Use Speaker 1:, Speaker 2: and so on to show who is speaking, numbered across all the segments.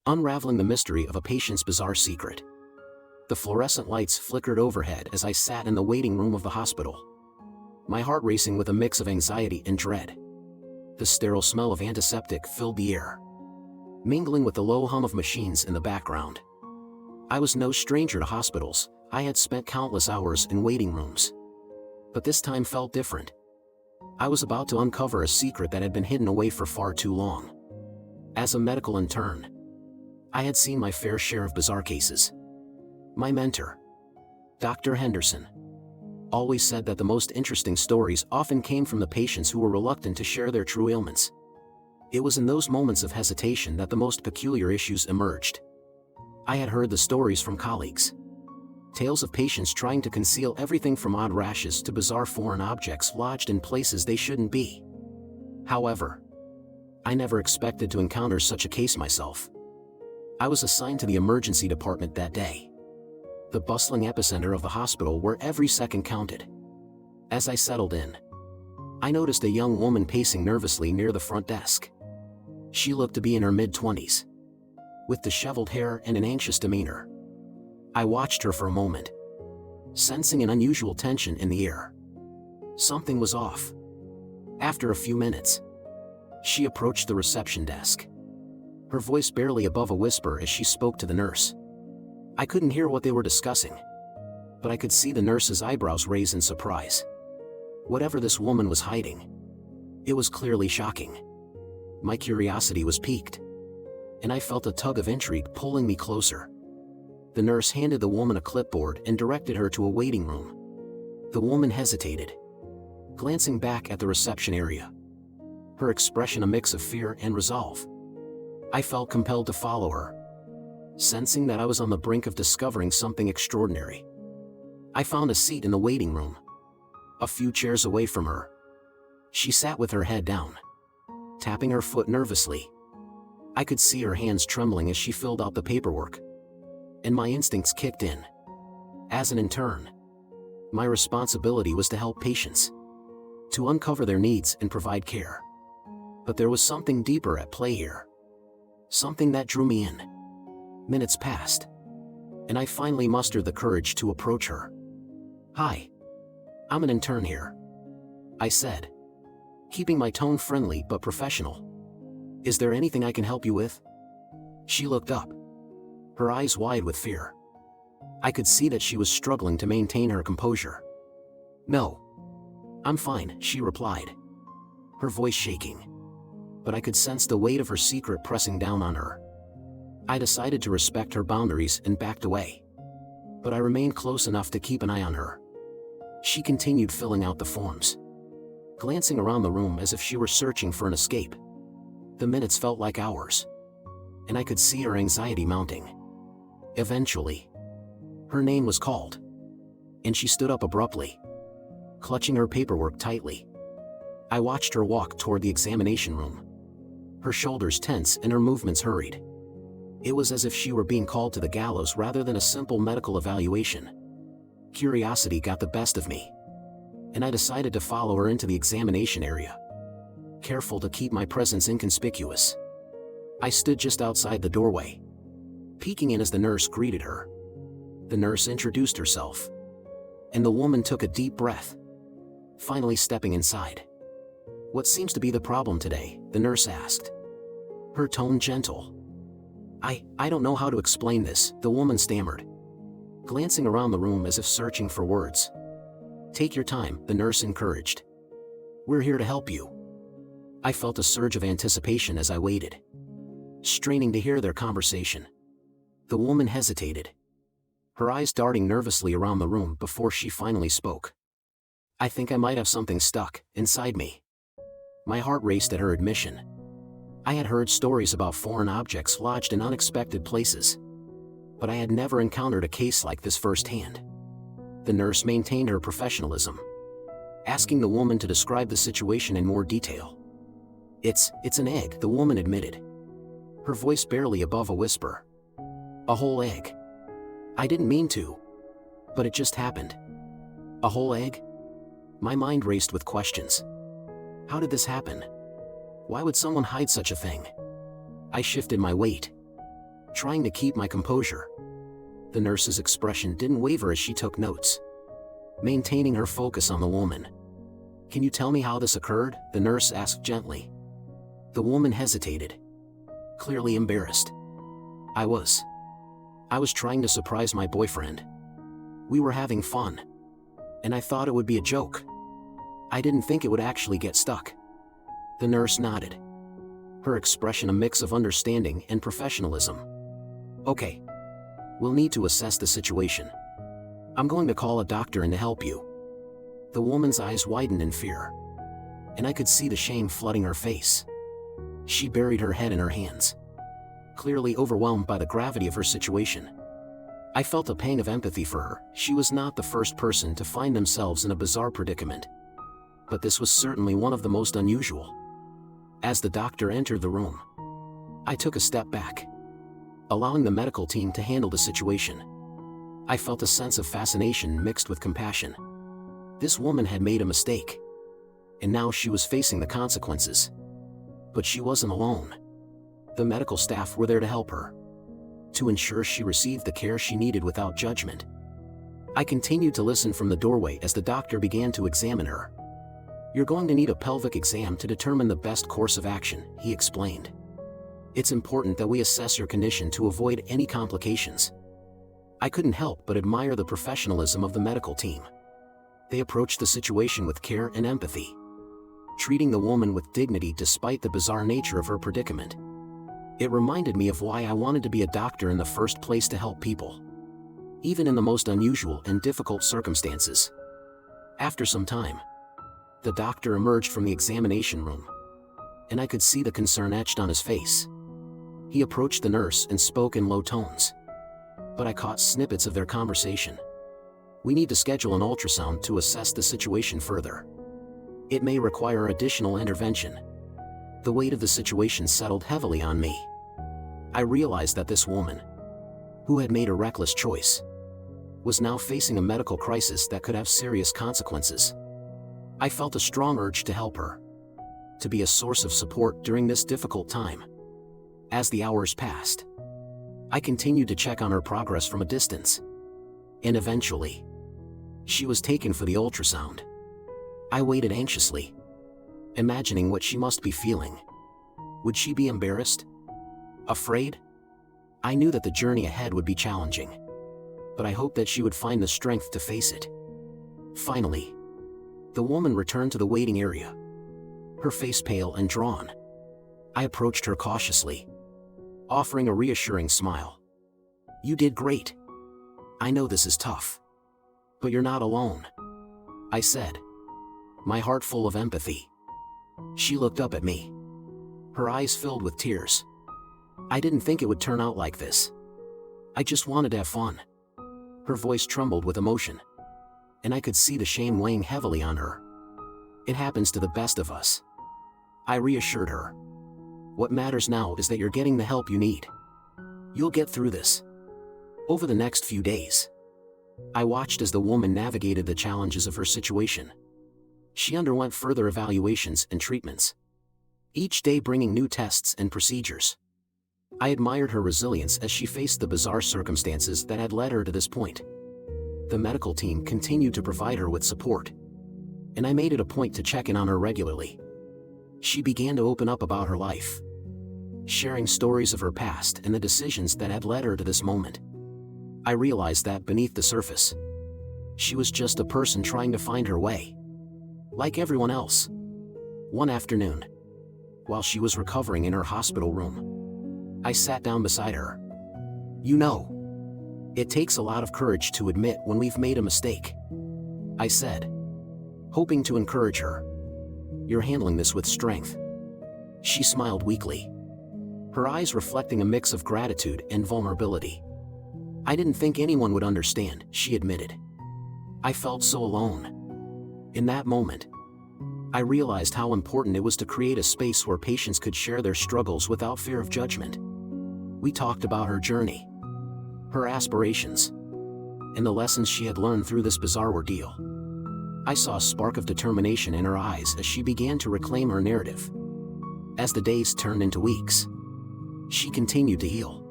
Speaker 1: unraveling the mystery of a patient's bizarre secret. The fluorescent lights flickered overhead as I sat in the waiting room of the hospital, my heart racing with a mix of anxiety and dread. The sterile smell of antiseptic filled the air, mingling with the low hum of machines in the background. I was no stranger to hospitals. I had spent countless hours in waiting rooms. But this time felt different. I was about to uncover a secret that had been hidden away for far too long. As a medical intern, I had seen my fair share of bizarre cases. My mentor, Dr. Henderson, always said that the most interesting stories often came from the patients who were reluctant to share their true ailments. It was in those moments of hesitation that the most peculiar issues emerged. I had heard the stories from colleagues. Tales of patients trying to conceal everything from odd rashes to bizarre foreign objects lodged in places they shouldn't be. However, I never expected to encounter such a case myself. I was assigned to the emergency department that day, the bustling epicenter of the hospital where every second counted. As I settled in, I noticed a young woman pacing nervously near the front desk. She looked to be in her mid-20s, with disheveled hair and an anxious demeanor. I watched her for a moment, sensing an unusual tension in the air. Something was off. After a few minutes, she approached the reception desk, her voice barely above a whisper as she spoke to the nurse. I couldn't hear what they were discussing, but I could see the nurse's eyebrows raise in surprise. Whatever this woman was hiding, it was clearly shocking. My curiosity was piqued, and I felt a tug of intrigue pulling me closer. The nurse handed the woman a clipboard and directed her to a waiting room. The woman hesitated, glancing back at the reception area, her expression a mix of fear and resolve. I felt compelled to follow her, sensing that I was on the brink of discovering something extraordinary. I found a seat in the waiting room, a few chairs away from her. She sat with her head down, tapping her foot nervously. I could see her hands trembling as she filled out the paperwork, and my instincts kicked in. As an intern, my responsibility was to help patients, to uncover their needs and provide care. But there was something deeper at play here, something that drew me in. Minutes passed, and I finally mustered the courage to approach her. "Hi, I'm an intern here," I said, keeping my tone friendly but professional. "Is there anything I can help you with?" She looked up, her eyes wide with fear. I could see that she was struggling to maintain her composure. "No, I'm fine," she replied, her voice shaking. But I could sense the weight of her secret pressing down on her. I decided to respect her boundaries and backed away, but I remained close enough to keep an eye on her. She continued filling out the forms, glancing around the room as if she were searching for an escape. The minutes felt like hours, and I could see her anxiety mounting. Eventually, her name was called, and she stood up abruptly, clutching her paperwork tightly. I watched her walk toward the examination room, her shoulders tense and her movements hurried. It was as if she were being called to the gallows rather than a simple medical evaluation. Curiosity got the best of me, and I decided to follow her into the examination area, careful to keep my presence inconspicuous. I stood just outside the doorway, peeking in as the nurse greeted her. The nurse introduced herself, and the woman took a deep breath, finally stepping inside. "What seems to be the problem today?" the nurse asked, her tone gentle. I don't know how to explain this," the woman stammered, glancing around the room as if searching for words. "Take your time," the nurse encouraged. "We're here to help you." I felt a surge of anticipation as I waited, straining to hear their conversation. The woman hesitated, her eyes darting nervously around the room before she finally spoke. I think I might have something stuck inside me. My heart raced at her admission. I had heard stories about foreign objects lodged in unexpected places, but I had never encountered a case like this firsthand. The nurse maintained her professionalism, asking the woman to describe the situation in more detail. It's an egg," the woman admitted, her voice barely above a whisper. "A whole egg. I didn't mean to, but it just happened." "A whole egg?" My mind raced with questions. How did this happen? Why would someone hide such a thing? I shifted my weight, trying to keep my composure. The nurse's expression didn't waver as she took notes, maintaining her focus on the woman. "Can you tell me how this occurred?" the nurse asked gently. The woman hesitated, clearly embarrassed. I was trying to surprise my boyfriend. We were having fun, and I thought it would be a joke. I didn't think it would actually get stuck. The nurse nodded, her expression a mix of understanding and professionalism. "Okay. We'll need to assess the situation. I'm going to call a doctor in to help you." The woman's eyes widened in fear, and I could see the shame flooding her face. She buried her head in her hands, clearly overwhelmed by the gravity of her situation. I felt a pang of empathy for her. She was not the first person to find themselves in a bizarre predicament, but this was certainly one of the most unusual. As the doctor entered the room, I took a step back, allowing the medical team to handle the situation. I felt a sense of fascination mixed with compassion. This woman had made a mistake, and now she was facing the consequences. But she wasn't alone. The medical staff were there to help her, to ensure she received the care she needed without judgment. I continued to listen from the doorway as the doctor began to examine her. "You're going to need a pelvic exam to determine the best course of action," he explained. "It's important that we assess your condition to avoid any complications." I couldn't help but admire the professionalism of the medical team. They approached the situation with care and empathy, treating the woman with dignity despite the bizarre nature of her predicament. It reminded me of why I wanted to be a doctor in the first place, to help people, even in the most unusual and difficult circumstances. After some time, the doctor emerged from the examination room, and I could see the concern etched on his face. He approached the nurse and spoke in low tones, but I caught snippets of their conversation. "We need to schedule an ultrasound to assess the situation further. It may require additional intervention." The weight of the situation settled heavily on me. I realized that this woman, who had made a reckless choice, was now facing a medical crisis that could have serious consequences. I felt a strong urge to help her, to be a source of support during this difficult time. As the hours passed, I continued to check on her progress from a distance, and eventually, she was taken for the ultrasound. I waited anxiously, imagining what she must be feeling. Would she be embarrassed? Afraid? I knew that the journey ahead would be challenging, but I hoped that she would find the strength to face it. Finally, the woman returned to the waiting area, her face pale and drawn. I approached her cautiously, offering a reassuring smile. "You did great. I know this is tough, but you're not alone," I said, my heart full of empathy. She looked up at me, her eyes filled with tears. "I didn't think it would turn out like this. I just wanted to have fun." Her voice trembled with emotion, and I could see the shame weighing heavily on her. "It happens to the best of us," I reassured her. "What matters now is that you're getting the help you need. You'll get through this." Over the next few days, I watched as the woman navigated the challenges of her situation. She underwent further evaluations and treatments, each day bringing new tests and procedures. I admired her resilience as she faced the bizarre circumstances that had led her to this point. The medical team continued to provide her with support, and I made it a point to check in on her regularly. She began to open up about her life, sharing stories of her past and the decisions that had led her to this moment. I realized that beneath the surface, she was just a person trying to find her way, like everyone else. One afternoon, while she was recovering in her hospital room, I sat down beside her. "You know, it takes a lot of courage to admit when we've made a mistake," I said, hoping to encourage her. "You're handling this with strength." She smiled weakly, her eyes reflecting a mix of gratitude and vulnerability. "I didn't think anyone would understand," she admitted. I felt so alone. In that moment, I realized how important it was to create a space where patients could share their struggles without fear of judgment. We talked about her journey, her aspirations, and the lessons she had learned through this bizarre ordeal. I saw a spark of determination in her eyes as she began to reclaim her narrative. As the days turned into weeks, she continued to heal,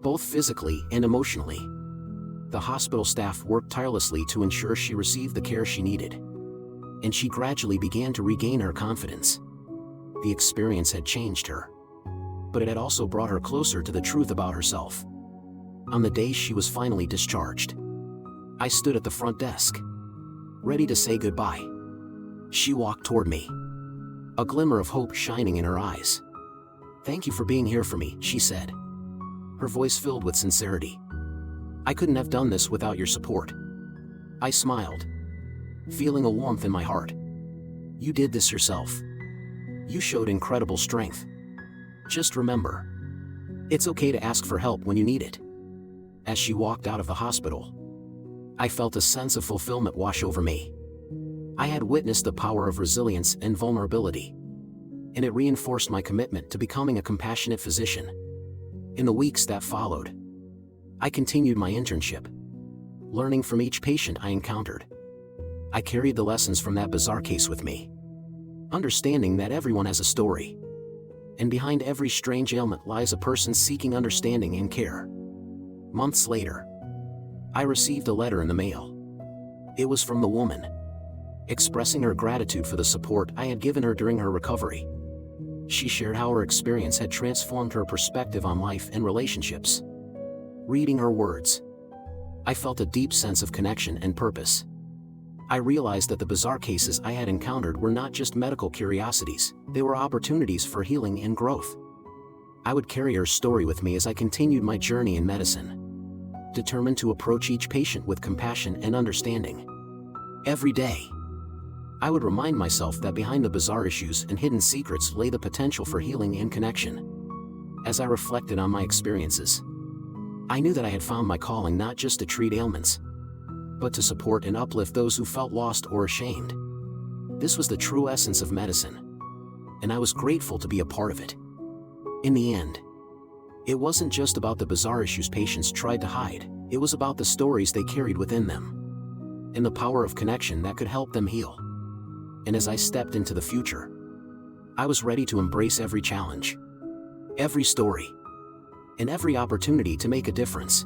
Speaker 1: both physically and emotionally. The hospital staff worked tirelessly to ensure she received the care she needed, and she gradually began to regain her confidence. The experience had changed her, but it had also brought her closer to the truth about herself. On the day she was finally discharged, I stood at the front desk, ready to say goodbye. She walked toward me, a glimmer of hope shining in her eyes. "Thank you for being here for me," she said, her voice filled with sincerity. "I couldn't have done this without your support." I smiled, feeling a warmth in my heart. "You did this yourself. You showed incredible strength. Just remember, it's okay to ask for help when you need it." As she walked out of the hospital, I felt a sense of fulfillment wash over me. I had witnessed the power of resilience and vulnerability, and it reinforced my commitment to becoming a compassionate physician. In the weeks that followed, I continued my internship, learning from each patient I encountered. I carried the lessons from that bizarre case with me, understanding that everyone has a story, and behind every strange ailment lies a person seeking understanding and care. Months later, I received a letter in the mail. It was from the woman, expressing her gratitude for the support I had given her during her recovery. She shared how her experience had transformed her perspective on life and relationships. Reading her words, I felt a deep sense of connection and purpose. I realized that the bizarre cases I had encountered were not just medical curiosities, they were opportunities for healing and growth. I would carry her story with me as I continued my journey in medicine, determined to approach each patient with compassion and understanding. Every day, I would remind myself that behind the bizarre issues and hidden secrets lay the potential for healing and connection. As I reflected on my experiences, I knew that I had found my calling not just to treat ailments, but to support and uplift those who felt lost or ashamed. This was the true essence of medicine, and I was grateful to be a part of it. In the end, it wasn't just about the bizarre issues patients tried to hide, it was about the stories they carried within them, and the power of connection that could help them heal. And as I stepped into the future, I was ready to embrace every challenge, every story, and every opportunity to make a difference.